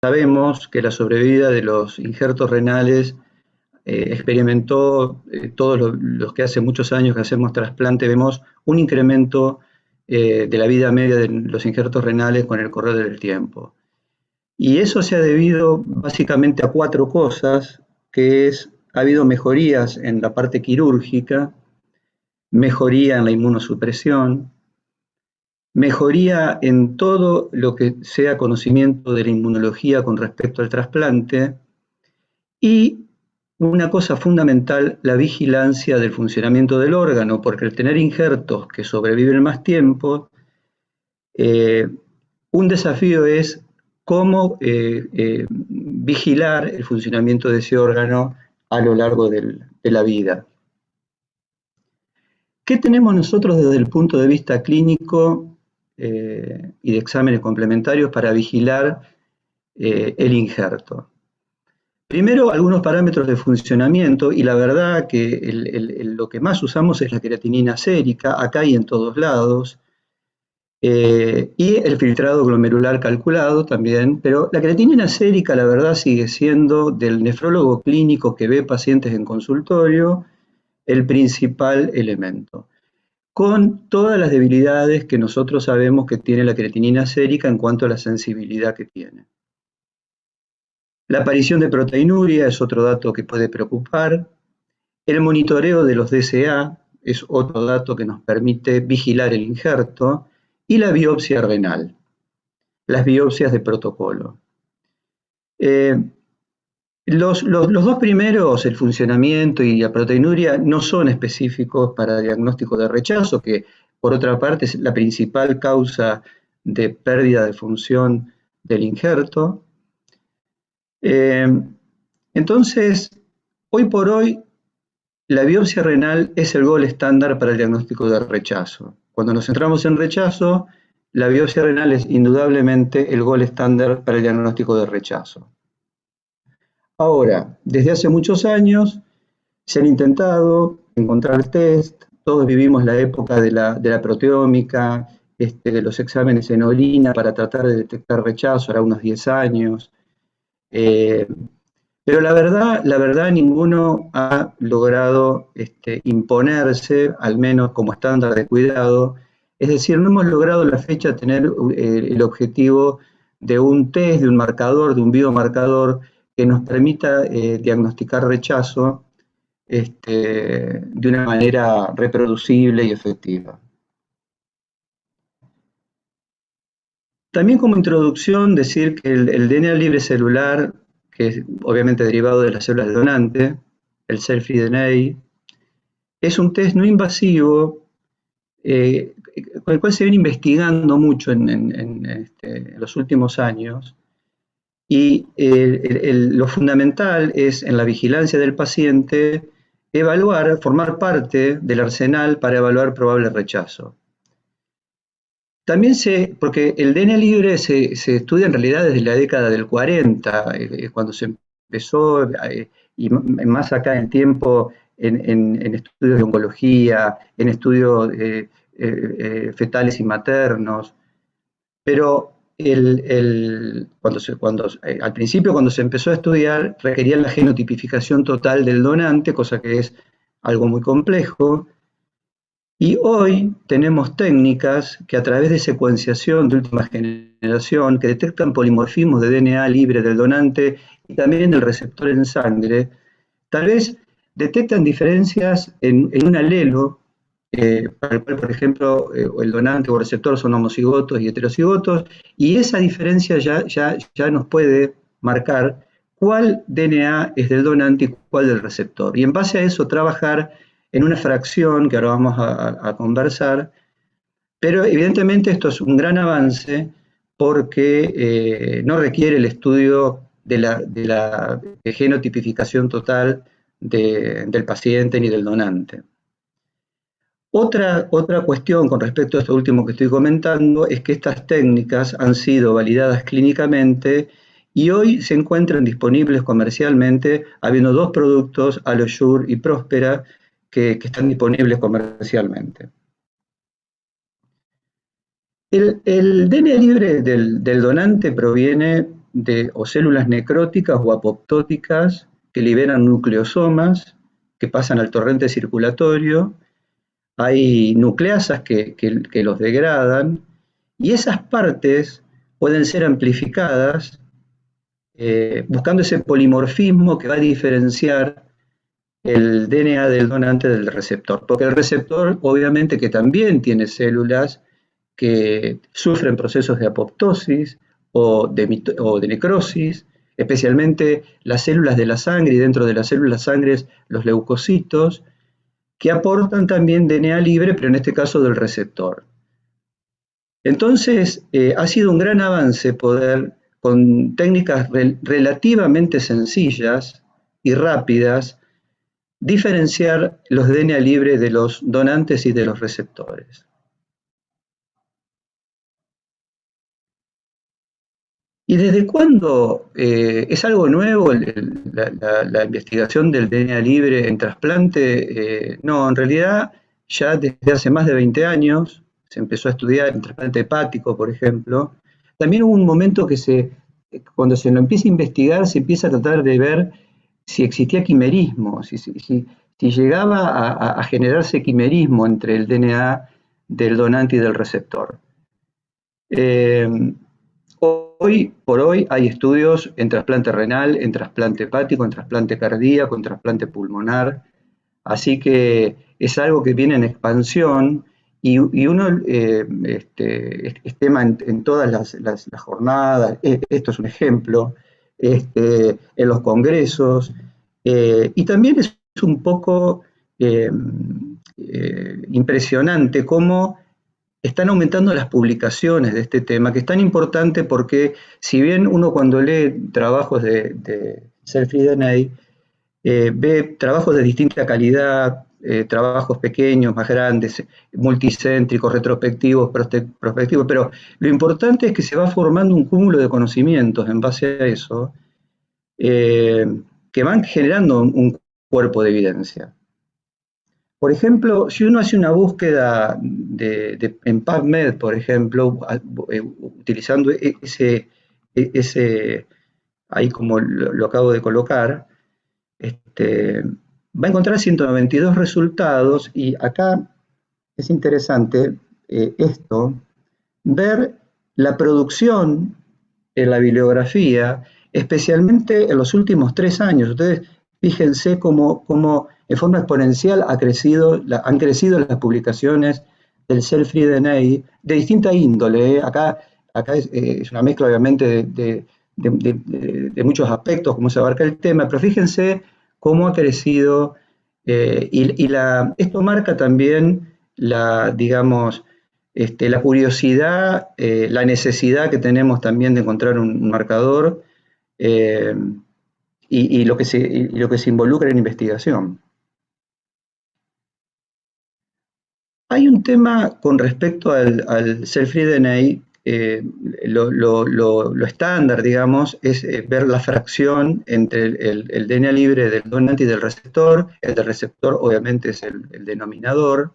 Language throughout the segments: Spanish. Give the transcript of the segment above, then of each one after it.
sabemos que la sobrevida de los injertos renales experimentó, todos los que hace muchos años que hacemos trasplante, vemos un incremento de la vida media de los injertos renales con el correr del tiempo. Y eso se ha debido básicamente a 4 cosas, que es, ha habido mejorías en la parte quirúrgica, mejoría en la inmunosupresión, mejoría en todo lo que sea conocimiento de la inmunología con respecto al trasplante y una cosa fundamental, la vigilancia del funcionamiento del órgano, porque al tener injertos que sobreviven más tiempo, un desafío es cómo vigilar el funcionamiento de ese órgano a lo largo de la vida. ¿Qué tenemos nosotros desde el punto de vista clínico y de exámenes complementarios para vigilar el injerto? Primero, algunos parámetros de funcionamiento, y la verdad que lo que más usamos es la creatinina sérica, acá y en todos lados, y el filtrado glomerular calculado también, pero la creatinina sérica, la verdad, sigue siendo del nefrólogo clínico que ve pacientes en consultorio el principal elemento, con todas las debilidades que nosotros sabemos que tiene la creatinina sérica en cuanto a la sensibilidad que tiene. La aparición de proteinuria es otro dato que puede preocupar. El monitoreo de los DCA es otro dato que nos permite vigilar el injerto. Y la biopsia renal, las biopsias de protocolo. Los dos primeros, el funcionamiento y la proteinuria, no son específicos para diagnóstico de rechazo, que por otra parte es la principal causa de pérdida de función del injerto. Entonces, hoy por hoy, la biopsia renal es el gold estándar para el diagnóstico de rechazo. Cuando nos centramos en rechazo, la biopsia renal es indudablemente el gold estándar para el diagnóstico de rechazo. Ahora, desde hace muchos años se han intentado encontrar test, todos vivimos la época de la proteómica, de los exámenes en orina para tratar de detectar rechazo, era unos 10 años. Pero la verdad ninguno ha logrado imponerse, al menos como estándar de cuidado. Es decir, no hemos logrado a la fecha tener el objetivo de un test, de un marcador, de un biomarcador que nos permita diagnosticar rechazo de una manera reproducible y efectiva. También como introducción decir que el DNA libre celular, que es obviamente derivado de las células de donante, el cell-free DNA, es un test no invasivo con el cual se viene investigando mucho en los últimos años, y lo fundamental es en la vigilancia del paciente evaluar, formar parte del arsenal para evaluar probable rechazo. También porque el DNA libre se estudia en realidad desde la década del 40, cuando se empezó, y más acá en tiempo, en estudios de oncología, en estudios fetales y maternos. Pero al principio, cuando se empezó a estudiar, requerían la genotipificación total del donante, cosa que es algo muy complejo. Y hoy tenemos técnicas que a través de secuenciación de última generación, que detectan polimorfismos de DNA libre del donante y también del receptor en sangre, tal vez detectan diferencias en un alelo, para el cual, por ejemplo, el donante o el receptor son homocigotos y heterocigotos, y esa diferencia ya nos puede marcar cuál DNA es del donante y cuál del receptor. Y en base a eso trabajar en una fracción que ahora vamos a conversar, pero evidentemente esto es un gran avance porque no requiere el estudio de la genotipificación total del paciente ni del donante. Otra cuestión con respecto a esto último que estoy comentando es que estas técnicas han sido validadas clínicamente y hoy se encuentran disponibles comercialmente, habiendo 2 productos, AlloSure y Prospera, que están disponibles comercialmente. El DNA libre del donante proviene o células necróticas o apoptóticas que liberan nucleosomas, que pasan al torrente circulatorio. Hay nucleasas que los degradan, y esas partes pueden ser amplificadas buscando ese polimorfismo que va a diferenciar el DNA del donante del receptor, porque el receptor obviamente que también tiene células que sufren procesos de apoptosis o de necrosis, especialmente las células de la sangre, y dentro de las células sangre los leucocitos, que aportan también DNA libre, pero en este caso del receptor. Entonces, ha sido un gran avance poder, con técnicas relativamente sencillas y rápidas, diferenciar los DNA libres de los donantes y de los receptores. ¿Y desde cuándo es algo nuevo la investigación del DNA libre en trasplante? No, en realidad ya desde hace más de 20 años se empezó a estudiar en trasplante hepático, por ejemplo. También hubo un momento que cuando se lo empieza a investigar, se empieza a tratar de ver si existía quimerismo, si llegaba a generarse quimerismo entre el DNA del donante y del receptor. Hoy por hoy hay estudios en trasplante renal, en trasplante hepático, en trasplante cardíaco, en trasplante pulmonar, así que es algo que viene en expansión y uno es tema en todas las jornadas, esto es un ejemplo, en los congresos, y también es un poco impresionante cómo están aumentando las publicaciones de este tema, que es tan importante porque si bien uno cuando lee trabajos de Selfie DNA, ve trabajos de distinta calidad, trabajos pequeños, más grandes, multicéntricos, retrospectivos, prospectivos, pero lo importante es que se va formando un cúmulo de conocimientos en base a eso, que van generando un cuerpo de evidencia. Por ejemplo, si uno hace una búsqueda en PubMed, por ejemplo, utilizando ese ahí como lo acabo de colocar, va a encontrar 192 resultados y acá es interesante ver la producción en la bibliografía, especialmente en los últimos 3 años. Ustedes fíjense cómo de forma exponencial han crecido las publicaciones del Cell-Free DNA de distinta índole. Acá es una mezcla obviamente de muchos aspectos, como se abarca el tema, pero fíjense cómo ha crecido esto marca también digamos, la curiosidad, la necesidad que tenemos también de encontrar un marcador eh, y lo que se involucra en investigación. Hay un tema con respecto al Cell-Free DNA, lo estándar, digamos, es ver la fracción entre el DNA libre del donante y del receptor. El del receptor obviamente es el denominador,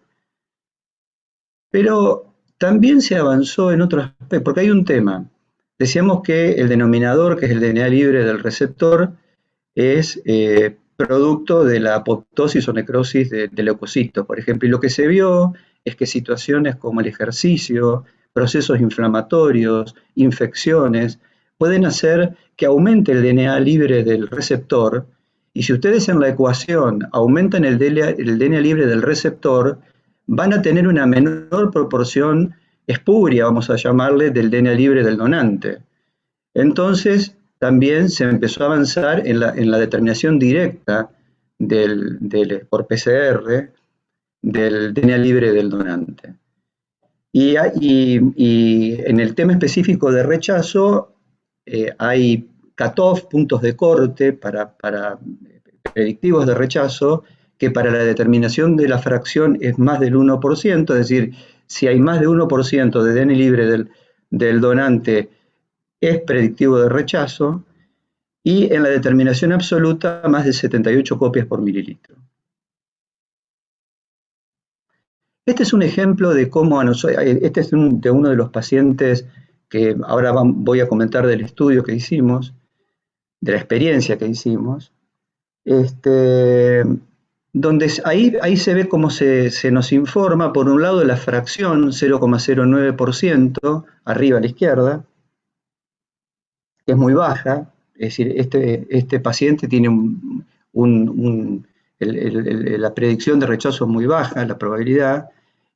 pero también se avanzó en otros aspectos, porque hay un tema. Decíamos que el denominador, que es el DNA libre del receptor, es producto de la apoptosis o necrosis de leucocitos, por ejemplo. Y lo que se vio es que situaciones como el ejercicio, procesos inflamatorios, infecciones, pueden hacer que aumente el DNA libre del receptor. Y si ustedes en la ecuación aumentan el DNA libre del receptor, van a tener una menor proporción espuria, vamos a llamarle, del DNA libre del donante. Entonces, también se empezó a avanzar en la determinación directa por PCR del DNA libre del donante. Y en el tema específico de rechazo, hay cutoff, puntos de corte para predictivos de rechazo, que para la determinación de la fracción es más del 1%, es decir, si hay más de 1% de DNA libre del donante, es predictivo de rechazo, y en la determinación absoluta más de 78 copias por mililitro. Este es un ejemplo de cómo este es de uno de los pacientes que ahora voy a comentar del estudio que hicimos, de la experiencia que hicimos, donde ahí se ve cómo se nos informa, por un lado, la fracción 0,09%, arriba a la izquierda, que es muy baja, es decir, este paciente tiene la predicción de rechazo es muy baja, la probabilidad,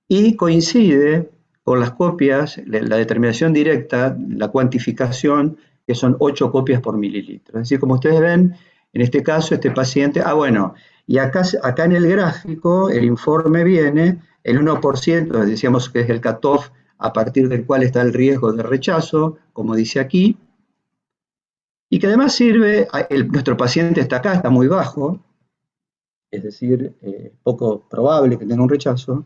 y coincide con las copias, la determinación directa, la cuantificación, que son 8 copias por mililitro. Es decir, como ustedes ven, en este caso, este paciente, bueno, y acá en el gráfico, el informe viene, el 1%, decíamos que es el cutoff a partir del cual está el riesgo de rechazo, como dice aquí, y que además sirve, nuestro paciente está acá, está muy bajo, es decir, poco probable que tenga un rechazo,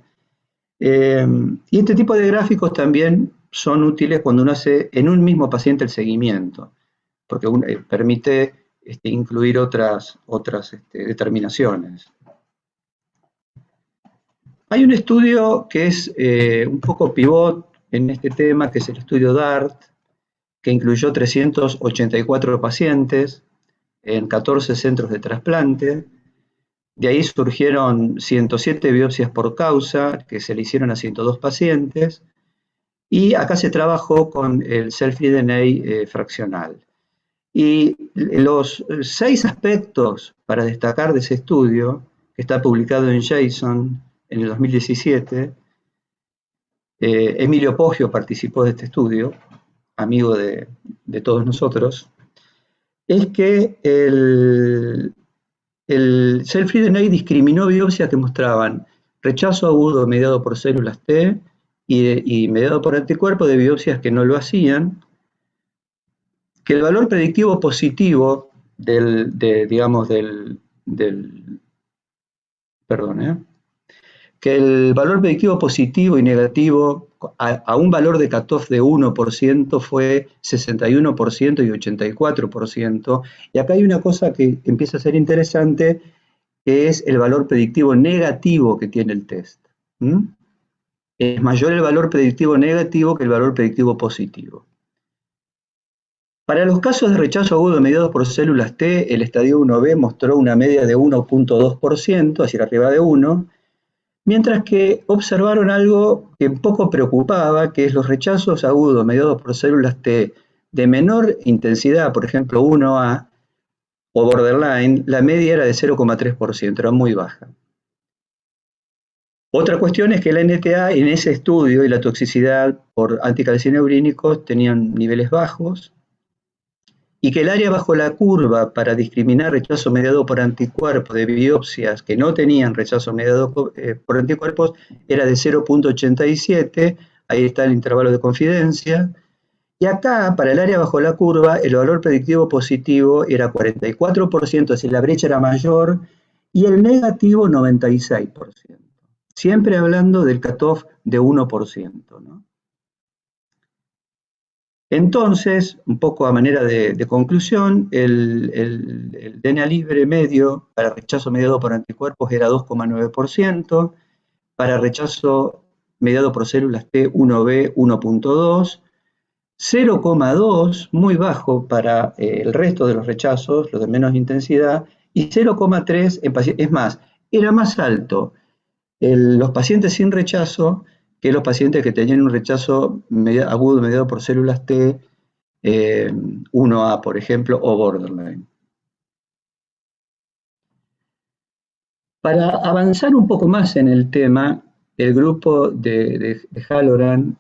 y este tipo de gráficos también son útiles cuando uno hace en un mismo paciente el seguimiento, porque permite incluir otras determinaciones. Hay un estudio que es un poco pivot en este tema, que es el estudio DART, que incluyó 384 pacientes en 14 centros de trasplante. De ahí surgieron 107 biopsias por causa, que se le hicieron a 102 pacientes, y acá se trabajó con el self-free DNA fraccional. Y los 6 aspectos para destacar de ese estudio, que está publicado en JASN en el 2017, Emilio Poggio participó de este estudio, amigo de todos nosotros, es que el self-free DNA discriminó biopsias que mostraban rechazo agudo mediado por células T y mediado por anticuerpos de biopsias que no lo hacían, que el valor predictivo positivo que el valor predictivo positivo y negativo a un valor de cutoff de 1% fue 61% y 84%. Y acá hay una cosa que empieza a ser interesante, que es el valor predictivo negativo que tiene el test. Es mayor el valor predictivo negativo que el valor predictivo positivo. Para los casos de rechazo agudo mediados por células T, el estadio 1B mostró una media de 1.2%, hacia arriba de 1, mientras que observaron algo que poco preocupaba, que es los rechazos agudos mediados por células T de menor intensidad, por ejemplo 1A o borderline, la media era de 0,3%, era muy baja. Otra cuestión es que la NTA en ese estudio y la toxicidad por anticalcineurínicos tenían niveles bajos, y que el área bajo la curva para discriminar rechazo mediado por anticuerpos de biopsias que no tenían rechazo mediado por anticuerpos era de 0.87, ahí está el intervalo de confidencia, y acá, para el área bajo la curva, el valor predictivo positivo era 44%, es decir, la brecha era mayor, y el negativo 96%. Siempre hablando del cutoff de 1%, ¿no? Entonces, un poco a manera de conclusión, el DNA libre medio para rechazo mediado por anticuerpos era 2,9%, para rechazo mediado por células T 1B 1.2%, 0,2, muy bajo para el resto de los rechazos, los de menos intensidad, y 0,3 en pacientes, es más, era más alto los pacientes sin rechazo que los pacientes que tenían un rechazo agudo mediado por células T, 1A, por ejemplo, o borderline. Para avanzar un poco más en el tema, el grupo de Halloran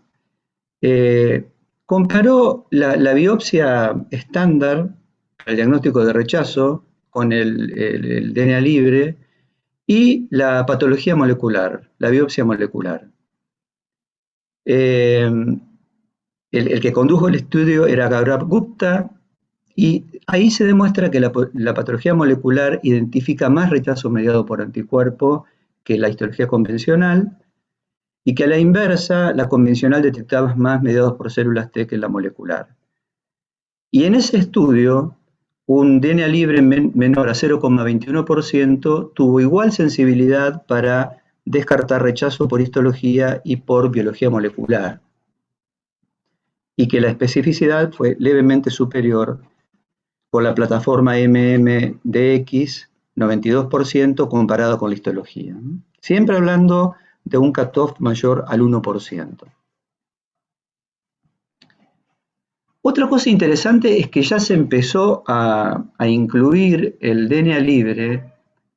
comparó la biopsia estándar para el diagnóstico de rechazo con el DNA libre y la patología molecular, la biopsia molecular. El que condujo el estudio era Gaurav Gupta, y ahí se demuestra que la patología molecular identifica más rechazo mediado por anticuerpo que la histología convencional, y que a la inversa, la convencional detectaba más mediados por células T que la molecular. Y en ese estudio, un DNA libre menor a 0,21% tuvo igual sensibilidad para descartar rechazo por histología y por biología molecular. y que la especificidad fue levemente superior por la plataforma MMDX, 92% comparado con la histología. Siempre hablando de un cutoff mayor al 1%. Otra cosa interesante es que ya se empezó a incluir el DNA libre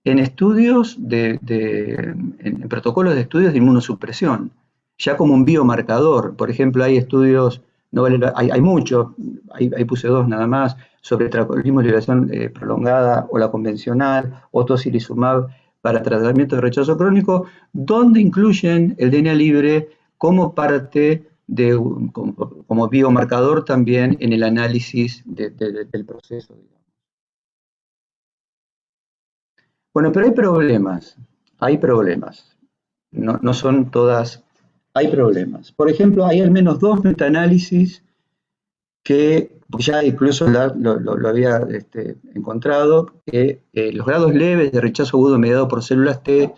en estudios en protocolos de estudios de inmunosupresión, ya como un biomarcador. Por ejemplo, hay estudios, no vale, hay muchos, ahí puse 2 nada más, sobre tacrolimusl de liberación prolongada o la convencional, o tocilizumab para tratamiento de rechazo crónico, donde incluyen el DNA libre como parte como biomarcador también en el análisis del proceso. Bueno, pero hay problemas. No son todas, hay problemas. Por ejemplo, hay al menos 2 metaanálisis que ya incluso lo había encontrado, que los grados leves de rechazo agudo mediado por células T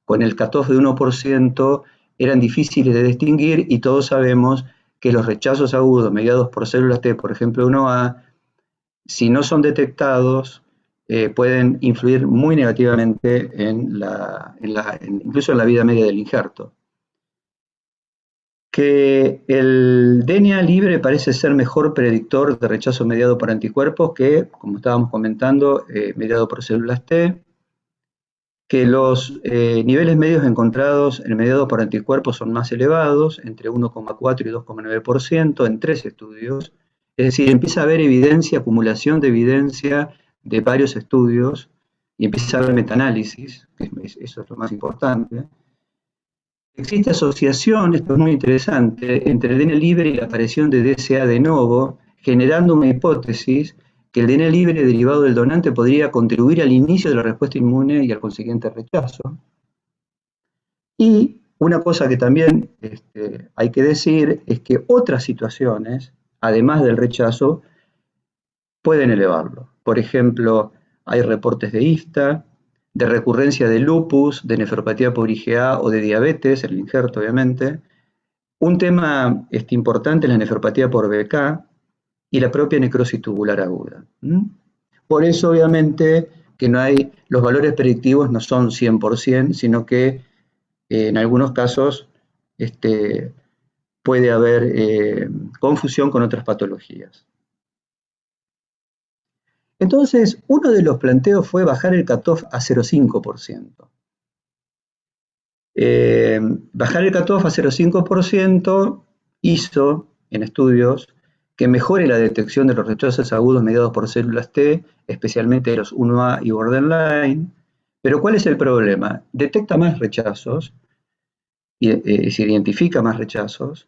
con el cutoff de 1% eran difíciles de distinguir, y todos sabemos que los rechazos agudos mediados por células T, por ejemplo 1A, si no son detectados, pueden influir muy negativamente incluso en la vida media del injerto. Que el DNA libre parece ser mejor predictor de rechazo mediado por anticuerpos que, como estábamos comentando, mediado por células T, que los niveles medios encontrados en mediado por anticuerpos son más elevados, entre 1,4 y 2,9% en 3 estudios. Es decir, empieza a haber evidencia, acumulación de evidencia de varios estudios, y empieza a haber metaanálisis, que eso es lo más importante. Existe asociación, esto es muy interesante, entre el DNA libre y la aparición de DCA de novo, generando una hipótesis que el DNA libre derivado del donante podría contribuir al inicio de la respuesta inmune y al consiguiente rechazo. Y una cosa que también hay que decir es que otras situaciones, además del rechazo, pueden elevarlo. Por ejemplo, hay reportes de ISTA, de recurrencia de lupus, de nefropatía por IgA o de diabetes, el injerto obviamente. Un tema importante es la nefropatía por BK y la propia necrosis tubular aguda. Por eso obviamente que los valores predictivos no son 100%, sino que en algunos casos puede haber confusión con otras patologías. Entonces, uno de los planteos fue bajar el cutoff a 0,5%. Bajar el cutoff a 0,5% hizo, en estudios, que mejore la detección de los rechazos agudos mediados por células T, especialmente los 1A y borderline. Pero ¿cuál es el problema? Detecta más rechazos, se identifica más rechazos,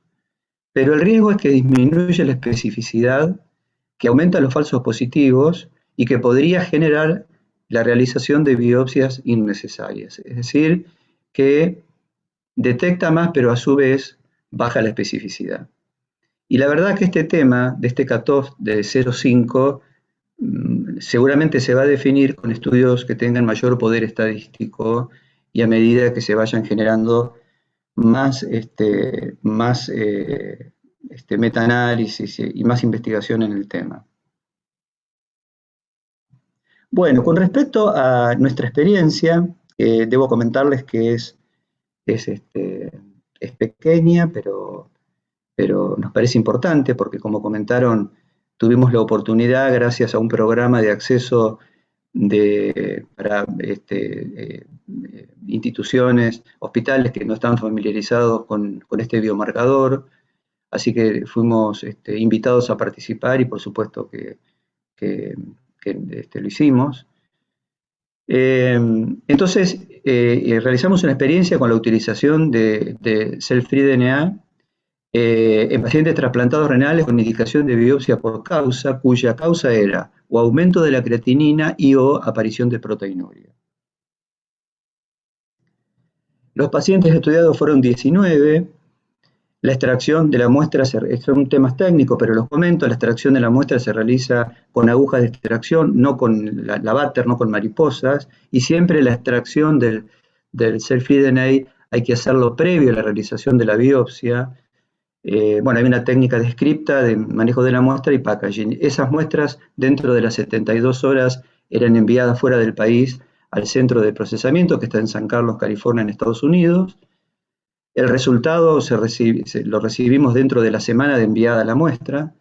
pero el riesgo es que disminuye la especificidad, que aumenta los falsos positivos y que podría generar la realización de biopsias innecesarias. Es decir, que detecta más, pero a su vez baja la especificidad. Y la verdad que este tema de este cutoff de 0,5 seguramente se va a definir con estudios que tengan mayor poder estadístico, y a medida que se vayan generando más metaanálisis y más investigación en el tema. Bueno, con respecto a nuestra experiencia, debo comentarles que es pequeña, pero nos parece importante porque, como comentaron, tuvimos la oportunidad, gracias a un programa de acceso para instituciones, hospitales que no están familiarizados con este biomarcador, así que fuimos invitados a participar y por supuesto que lo hicimos. Entonces, realizamos una experiencia con la utilización de cell-free DNA en pacientes trasplantados renales con indicación de biopsia por causa, cuya causa era o aumento de la creatinina y o aparición de proteinuria. Los pacientes estudiados fueron 19. La extracción de la muestra, son temas técnicos, pero los comento, la extracción de la muestra se realiza con agujas de extracción, no con la váter, no con mariposas, y siempre la extracción del cell-free DNA hay que hacerlo previo a la realización de la biopsia. Bueno, hay una técnica descripta de manejo de la muestra y packaging. Esas muestras, dentro de las 72 horas, eran enviadas fuera del país al centro de procesamiento que está en San Carlos, California, en Estados Unidos. El resultado lo recibimos dentro de la semana de enviada la muestra.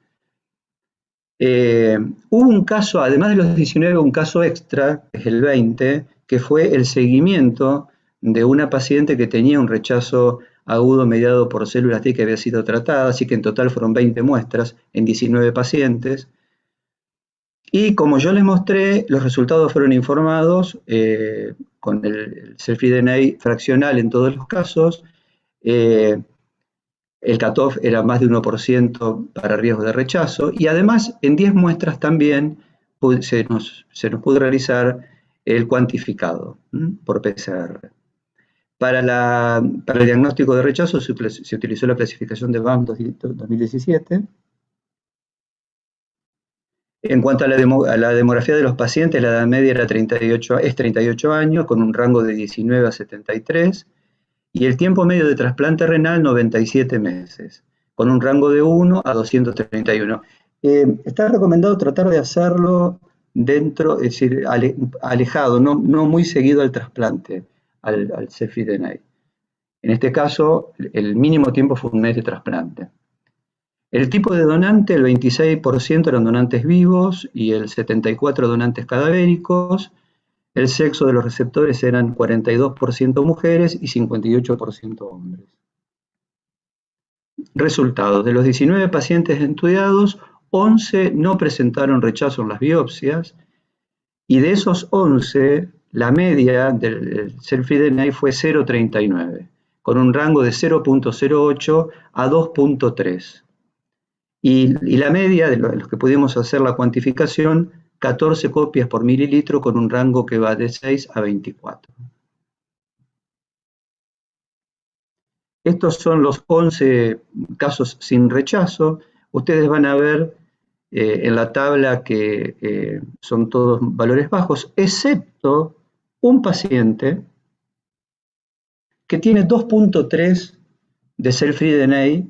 Hubo un caso, además de los 19, un caso extra, que es el 20, que fue el seguimiento de una paciente que tenía un rechazo agudo mediado por células T que había sido tratada, así que en total fueron 20 muestras en 19 pacientes. Y como yo les mostré, los resultados fueron informados con el cell-free DNA fraccional en todos los casos. El cutoff era más de 1% para riesgo de rechazo, y además en 10 muestras también se nos pudo realizar el cuantificado por PCR. Para el diagnóstico de rechazo se utilizó la clasificación de BAM 2017. En cuanto a la demografía de los pacientes, la edad media es 38 años, con un rango de 19 a 73, y el tiempo medio de trasplante renal 97 meses, con un rango de 1 a 231. Está recomendado tratar de hacerlo dentro, es decir, alejado, no muy seguido al trasplante, al cell-free DNA. En este caso, el mínimo tiempo fue un mes de trasplante. El tipo de donante, el 26% eran donantes vivos y el 74% donantes cadavéricos. El sexo de los receptores eran 42% mujeres y 58% hombres. Resultados: de los 19 pacientes estudiados, 11 no presentaron rechazo en las biopsias, y de esos 11, la media del cell-free DNA fue 0,39, con un rango de 0,08 a 2,3. Y la media de los que pudimos hacer la cuantificación, 14 copias por mililitro, con un rango que va de 6 a 24. Estos son los 11 casos sin rechazo. Ustedes van a ver en la tabla que son todos valores bajos, excepto un paciente que tiene 2,3 de cell-free DNA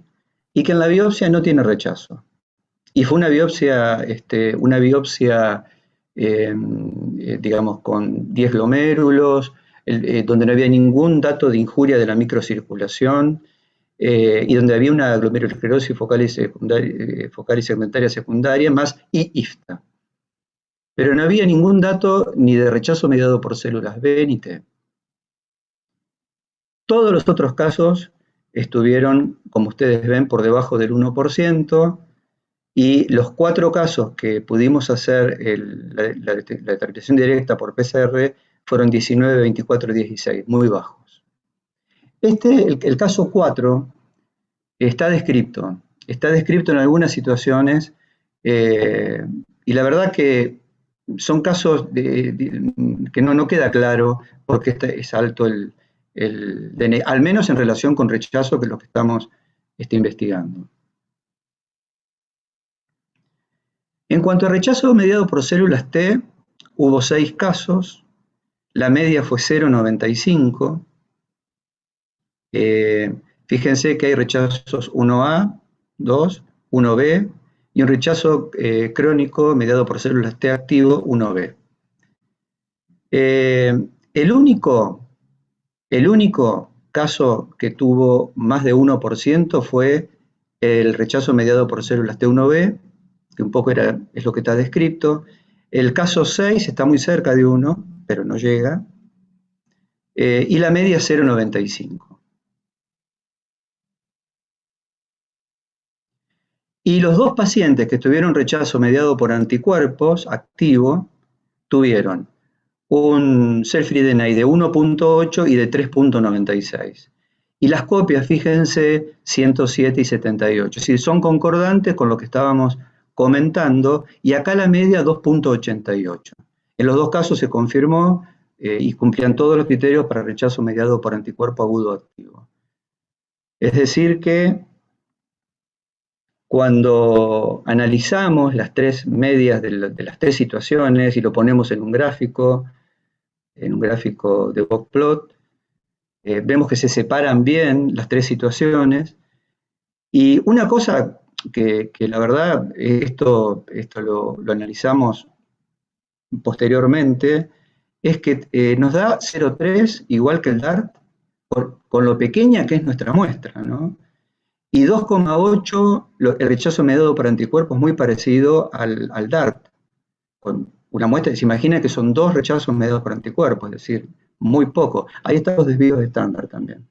y que en la biopsia no tiene rechazo. Y fue una biopsia, digamos, con 10 glomérulos, donde no había ningún dato de injuria de la microcirculación, y donde había una glomerulosclerosis focal y segmentaria secundaria, más IFTA. Pero no había ningún dato ni de rechazo mediado por células B ni T. Todos los otros casos estuvieron, como ustedes ven, por debajo del 1%, y los 4 casos que pudimos hacer la detectación directa por PCR fueron 19, 24 y 16, muy bajos. El caso 4 está descrito en algunas situaciones, y la verdad que son casos que no queda claro por qué es alto el DNA, al menos en relación con rechazo, que es lo que estamos investigando. En cuanto a rechazo mediado por células T, hubo 6 casos, la media fue 0,95. Fíjense que hay rechazos 1A, 2, 1B, y un rechazo crónico mediado por células T activo 1B. El único caso que tuvo más de 1% fue el rechazo mediado por células T1B, que un poco es lo que está descrito. El caso 6 está muy cerca de 1, pero no llega. Y la media es 0,95. Y los 2 pacientes que tuvieron rechazo mediado por anticuerpos activo tuvieron un cell-free DNA de 1,8 y de 3,96. Y las copias, fíjense, 107 y 78. Es decir, son concordantes con lo que estábamos comentando, y acá la media 2,88. En los 2 casos se confirmó y cumplían todos los criterios para rechazo mediado por anticuerpo agudo activo. Es decir que cuando analizamos las 3 medias de las 3 situaciones y lo ponemos en un gráfico de boxplot, vemos que se separan bien las 3 situaciones, Y una cosa que la verdad, esto lo analizamos posteriormente, es que nos da 0,3 igual que el DART, con lo pequeña que es nuestra muestra, ¿no? Y 2,8 el rechazo mediado por anticuerpos muy parecido al DART, con una muestra, se imagina que son 2 rechazos mediados por anticuerpos, es decir, muy poco. Ahí están los desvíos de estándar también.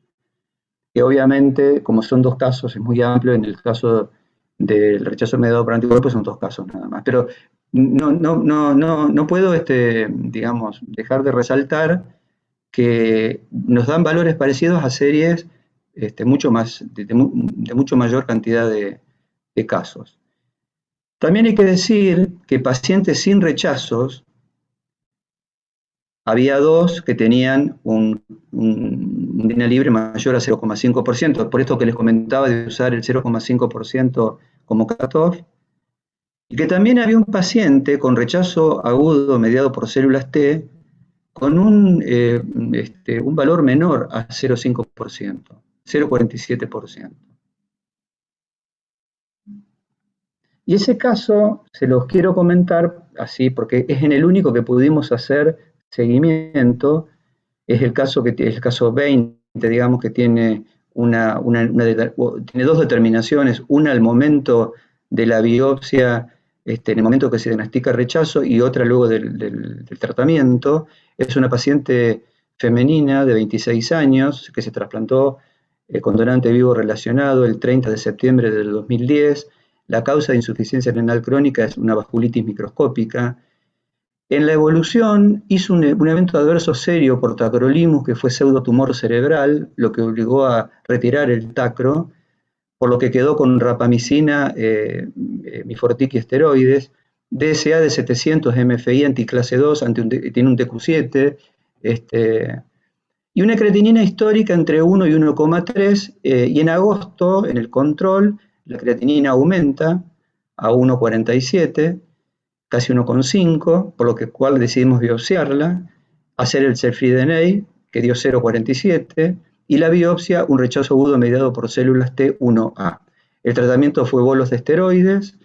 Que obviamente, como son 2 casos, es muy amplio. En el caso del rechazo mediado por anticuerpos son 2 casos nada más. Pero no puedo, digamos, dejar de resaltar que nos dan valores parecidos a series mucho más, de mucho mayor cantidad de casos. También hay que decir que pacientes sin rechazos, había 2 que tenían un DNA libre mayor a 0,5%, por esto que les comentaba de usar el 0,5% como cutoff, y que también había un paciente con rechazo agudo mediado por células T con un valor menor a 0,5%, 0,47%. Y ese caso se los quiero comentar así, porque es en el único que pudimos hacer seguimiento. Es el caso 20, digamos, que tiene tiene 2 determinaciones, una al momento de la biopsia, en el momento que se diagnostica rechazo, y otra luego del tratamiento. Es una paciente femenina de 26 años que se trasplantó con donante vivo relacionado el 30 de septiembre del 2010. La causa de insuficiencia renal crónica es una vasculitis microscópica. En la evolución hizo un evento adverso serio por tacrolimus, que fue pseudotumor cerebral, lo que obligó a retirar el tacro, por lo que quedó con rapamicina, mifortic y esteroides, DSA de 700 MFI anticlase 2, tiene un TQ7, y una creatinina histórica entre 1 y 1,3, y en agosto, en el control, la creatinina aumenta a 1,47, casi 1,5, por lo cual decidimos biopsiarla, hacer el cell-free DNA, que dio 0,47, y la biopsia, un rechazo agudo mediado por células T1A. El tratamiento fue bolos de esteroides,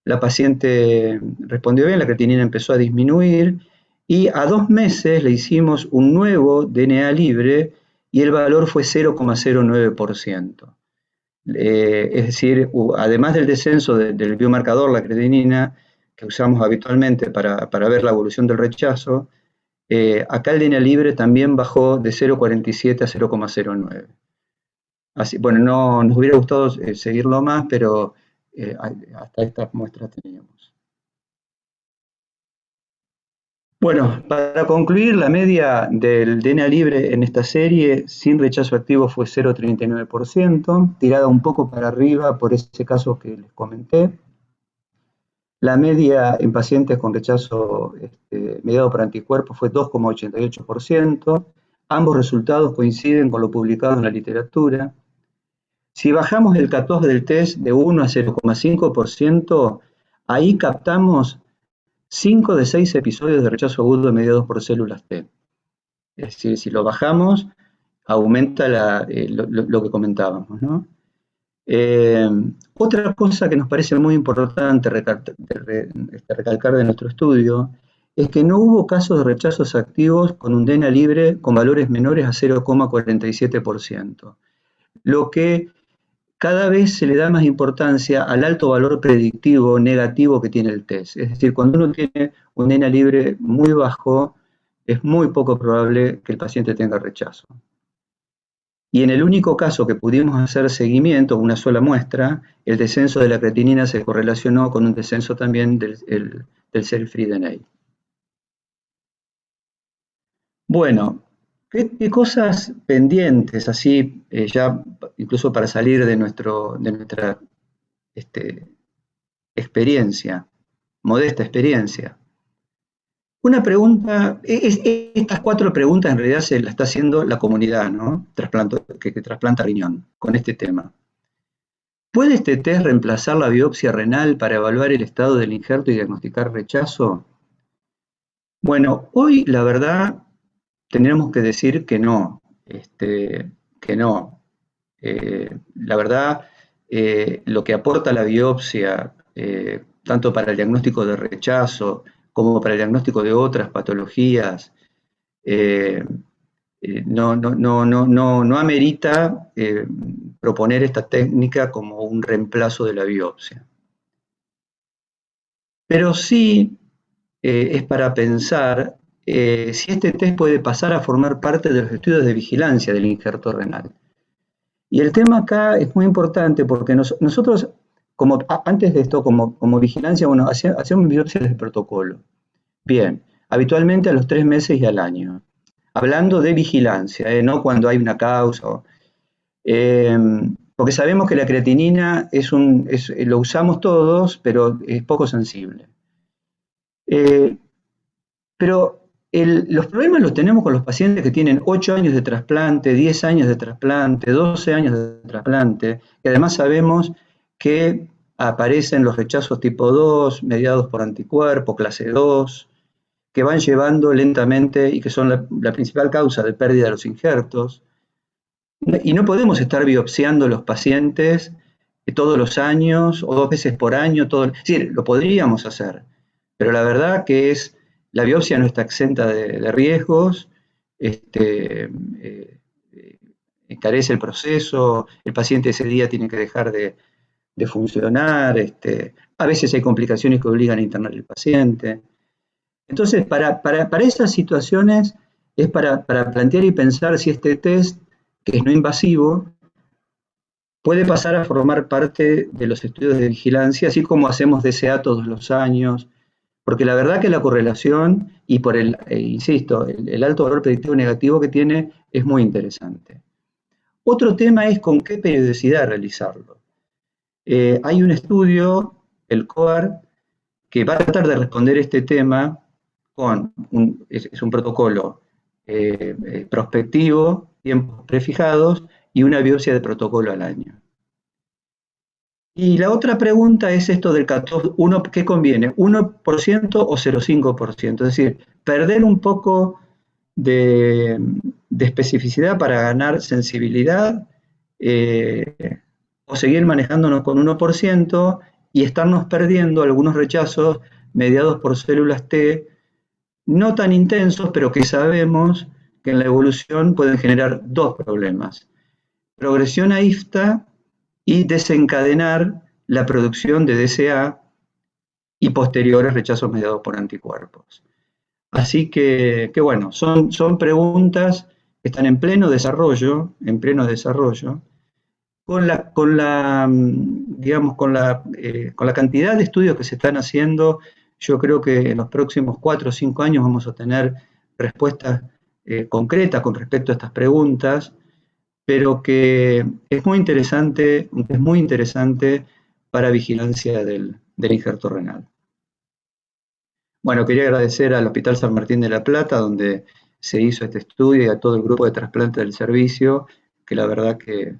la paciente respondió bien, la creatinina empezó a disminuir, y a 2 meses le hicimos un nuevo DNA libre, y el valor fue 0,09%. Es decir, además del descenso del biomarcador, la creatinina, que usamos habitualmente para ver la evolución del rechazo, acá el DNA libre también bajó de 0,47 a 0,09. Así, bueno, no nos hubiera gustado seguirlo más, pero hasta estas muestras teníamos. Bueno, para concluir, la media del DNA libre en esta serie sin rechazo activo fue 0,39%, tirada un poco para arriba por ese caso que les comenté. La media en pacientes con rechazo mediado por anticuerpos fue 2,88%. Ambos resultados coinciden con lo publicado en la literatura. Si bajamos el cutoff del test de 1 a 0,5%, ahí captamos 5 de 6 episodios de rechazo agudo mediados por células T. Es decir, si lo bajamos, aumenta lo que comentábamos, ¿no? Otra cosa que nos parece muy importante recalcar de nuestro estudio es que no hubo casos de rechazos activos con un DNA libre con valores menores a 0,47%, lo que cada vez se le da más importancia al alto valor predictivo negativo que tiene el test. Es decir, cuando uno tiene un DNA libre muy bajo, es muy poco probable que el paciente tenga rechazo. Y en el único caso que pudimos hacer seguimiento, una sola muestra, el descenso de la creatinina se correlacionó con un descenso también del cell-free DNA. Bueno, ¿qué cosas pendientes, así ya incluso para salir de nuestra experiencia, modesta experiencia? Una pregunta, estas 4 preguntas en realidad se las está haciendo la comunidad, ¿no? Que trasplanta riñón con este tema. ¿Puede este test reemplazar la biopsia renal para evaluar el estado del injerto y diagnosticar rechazo? Bueno, hoy la verdad tendremos que decir que no, que no. La verdad, lo que aporta la biopsia, tanto para el diagnóstico de rechazo como para el diagnóstico de otras patologías, no amerita proponer esta técnica como un reemplazo de la biopsia. Pero sí es para pensar si este test puede pasar a formar parte de los estudios de vigilancia del injerto renal. Y el tema acá es muy importante porque nosotros, antes de esto, como vigilancia, bueno, hacemos biopsias de protocolo. Bien, habitualmente a los 3 meses y al año. Hablando de vigilancia, no cuando hay una causa. Porque sabemos que la creatinina lo usamos todos, pero es poco sensible. Pero los problemas los tenemos con los pacientes que tienen 8 años de trasplante, 10 años de trasplante, 12 años de trasplante, que además sabemos que aparecen los rechazos tipo 2, mediados por anticuerpo, clase 2, que van llevando lentamente y que son la principal causa de pérdida de los injertos. Y no podemos estar biopsiando los pacientes todos los años o 2 veces por año. Sí, lo podríamos hacer, pero la verdad que la biopsia no está exenta de riesgos, encarece el proceso, el paciente ese día tiene que dejar de funcionar, a veces hay complicaciones que obligan a internar al paciente. Entonces, para esas situaciones es para plantear y pensar si este test, que es no invasivo, puede pasar a formar parte de los estudios de vigilancia, así como hacemos DCA todos los años, porque la verdad que la correlación y por insisto, el alto valor predictivo negativo que tiene es muy interesante. Otro tema es con qué periodicidad realizarlo. Hay un estudio, el COAR, que va a tratar de responder este tema es un protocolo prospectivo, tiempos prefijados y una biopsia de protocolo al año. Y la otra pregunta es esto del cutoff, ¿qué conviene? ¿1% o 0,5%? Es decir, perder un poco de especificidad para ganar sensibilidad o seguir manejándonos con 1% y estarnos perdiendo algunos rechazos mediados por células T no tan intensos, pero que sabemos que en la evolución pueden generar dos problemas: progresión a IFTA y desencadenar la producción de DCA y posteriores rechazos mediados por anticuerpos. Así que bueno, son preguntas que están en pleno desarrollo, digamos, con la cantidad de estudios que se están haciendo. Yo creo que en los próximos 4 o 5 años vamos a tener respuestas concretas con respecto a estas preguntas, pero que es muy interesante para vigilancia del injerto renal. Bueno, quería agradecer al Hospital San Martín de la Plata, donde se hizo este estudio, y a todo el grupo de trasplante del servicio, que la verdad que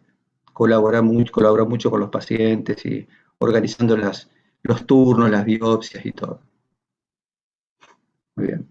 colabora mucho con los pacientes y organizando los turnos, las biopsias y todo. Muy bien.